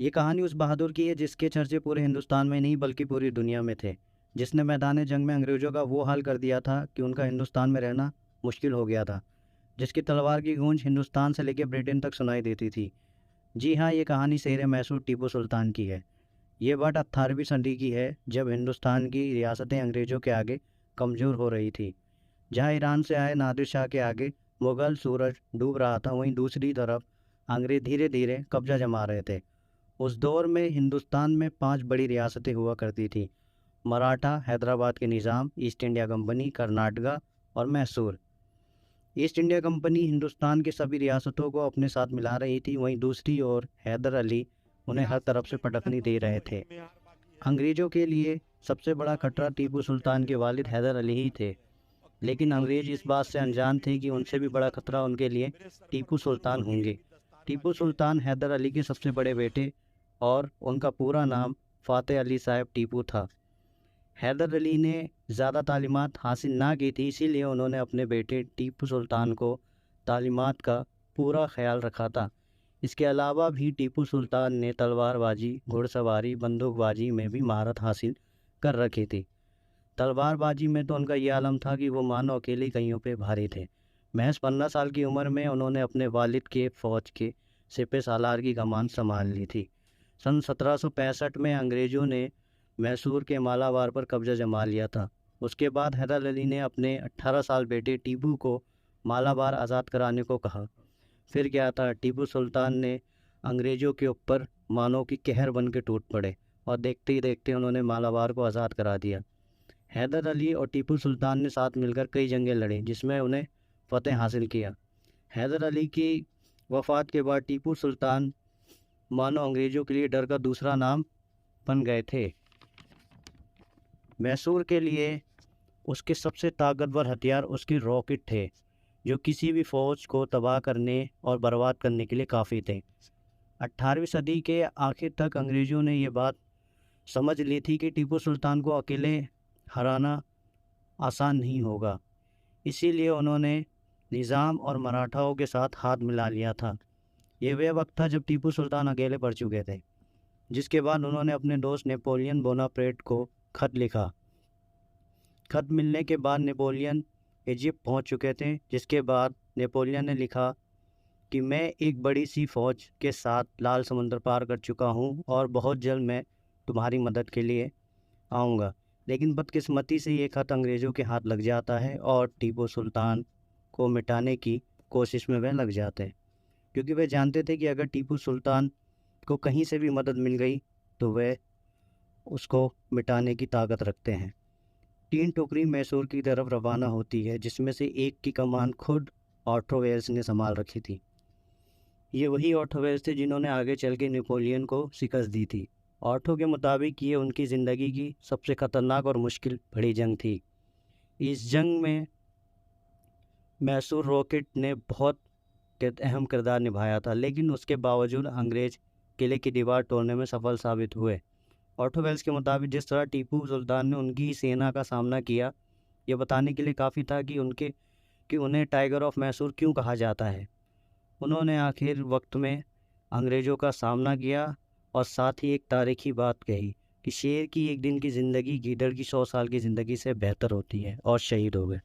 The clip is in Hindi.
ये कहानी उस बहादुर की है जिसके चर्चे पूरे हिंदुस्तान में नहीं बल्कि पूरी दुनिया में थे, जिसने मैदान जंग में अंग्रेज़ों का वो हाल कर दिया था कि उनका हिंदुस्तान में रहना मुश्किल हो गया था, जिसकी तलवार की गूंज हिंदुस्तान से लेकर ब्रिटेन तक सुनाई देती थी। जी हाँ, ये कहानी शेर मैसूर टीपू सुल्तान की है। ये बात 18वीं सदी की है, जब हिंदुस्तान की रियासतें अंग्रेज़ों के आगे कमज़ोर हो रही थी। जहाँ ईरान से आए नादिर शाह के आगे मुग़ल सूरज डूब रहा था, वहीं दूसरी तरफ अंग्रेज़ धीरे धीरे कब्जा जमा रहे थे। उस दौर में हिंदुस्तान में 5 बड़ी रियासतें हुआ करती थीं: मराठा, हैदराबाद के निज़ाम, ईस्ट इंडिया कंपनी, कर्नाटका और Mysore. East India company Hindustan की सभी रियासतों को अपने साथ मिला रही थी, वहीं दूसरी ओर हैदर अली उन्हें हर तरफ से पटकनी दे रहे थे। अंग्रेज़ों के लिए सबसे बड़ा खतरा टीपू सुल्तान के वालिद हैदर अली ही थे, लेकिन अंग्रेज़ इस बात से अनजान थे कि उनसे भी बड़ा खतरा उनके लिए टीपू सुल्तान होंगे। टीपू सुल्तान हैदर अली के सबसे बड़े बेटे और उनका पूरा नाम फ़ातेह अली साहब टीपू था। हैदर अली ने ज़्यादा तालीमात हासिल ना की थी, इसीलिए उन्होंने अपने बेटे टीपू सुल्तान को तालीमात का पूरा ख्याल रखा था। इसके अलावा भी टीपू सुल्तान ने तलवारबाजी, घुड़सवारी, बंदूकबाजी में भी महारत हासिल कर रखी थी। तलवारबाजी में तो उनका ये आलम था कि वो मानो अकेले कईयों पे भारी थे। महज 15 साल की उम्र में उन्होंने अपने वालिद के फ़ौज के सिपह सालार की कमान संभाल ली थी। सन 1765 में अंग्रेज़ों ने मैसूर के मालाबार पर कब्जा जमा लिया था। उसके बाद हैदर अली ने अपने 18 साल बेटे टीपू को मालाबार आज़ाद कराने को कहा। फिर क्या था, टीपू सुल्तान ने अंग्रेज़ों के ऊपर मानो कि कहर बन के टूट पड़े और देखते ही देखते उन्होंने मालाबार को आज़ाद करा दिया। हैदर अली और टीपू सुल्तान ने साथ मिलकर कई जंगें लड़ी, जिसमें उन्हें फ़तेह हासिल किया। हैदर अली की वफ़ात के बाद टीपू सुल्तान मानो अंग्रेज़ों के लिए डर का दूसरा नाम बन गए थे। मैसूर के लिए उसके सबसे ताकतवर हथियार उसके रॉकेट थे, जो किसी भी फ़ौज को तबाह करने और बर्बाद करने के लिए काफ़ी थे। 18वीं सदी के आखिर तक अंग्रेज़ों ने ये बात समझ ली थी कि टीपू सुल्तान को अकेले हराना आसान नहीं होगा। इसीलिए उन्होंने निज़ाम और मराठाओं के साथ हाथ मिला लिया था। ये वह वक्त था जब टीपू सुल्तान अकेले पड़ चुके थे। जिसके बाद उन्होंने अपने दोस्त नेपोलियन बोनापार्ट को खत लिखा। खत मिलने के बाद नेपोलियन इजिप्ट पहुंच चुके थे, जिसके बाद नेपोलियन ने लिखा कि मैं एक बड़ी सी फ़ौज के साथ लाल समुंदर पार कर चुका हूं और बहुत जल्द मैं तुम्हारी मदद के लिए आऊँगा। लेकिन बदकिस्मती से ये ख़त अंग्रेज़ों के हाथ लग जाता है और टीपू सुल्तान को मिटाने की कोशिश में वह लग जाते हैं, क्योंकि वे जानते थे कि अगर टीपू सुल्तान को कहीं से भी मदद मिल गई तो वह उसको मिटाने की ताकत रखते हैं। 3 टुकड़ी मैसूर की तरफ रवाना होती है, जिसमें से एक की कमान खुद ऑर्थो वेल्स ने संभाल रखी थी। ये वही ऑर्थो वेल्स थे जिन्होंने आगे चल के नेपोलियन को शिकस्त दी थी। ऑर्थो के मुताबिक ये उनकी ज़िंदगी की सबसे ख़तरनाक और मुश्किल बड़ी जंग थी। इस जंग में मैसूर रॉकेट ने बहुत अहम किरदार निभाया था, लेकिन उसके बावजूद अंग्रेज़ किले की दीवार तोड़ने में सफल साबित हुए। ऑर्थो वेल्स के मुताबिक जिस तरह टीपू सुल्तान ने उनकी सेना का सामना किया, यह बताने के लिए काफ़ी था कि उन्हें टाइगर ऑफ मैसूर क्यों कहा जाता है। उन्होंने आखिर वक्त में अंग्रेज़ों का सामना किया और साथ ही एक तारीखी बात कही कि शेर की एक दिन की ज़िंदगी गीदड़ की 100 साल की ज़िंदगी से बेहतर होती है, और शहीद हो गए।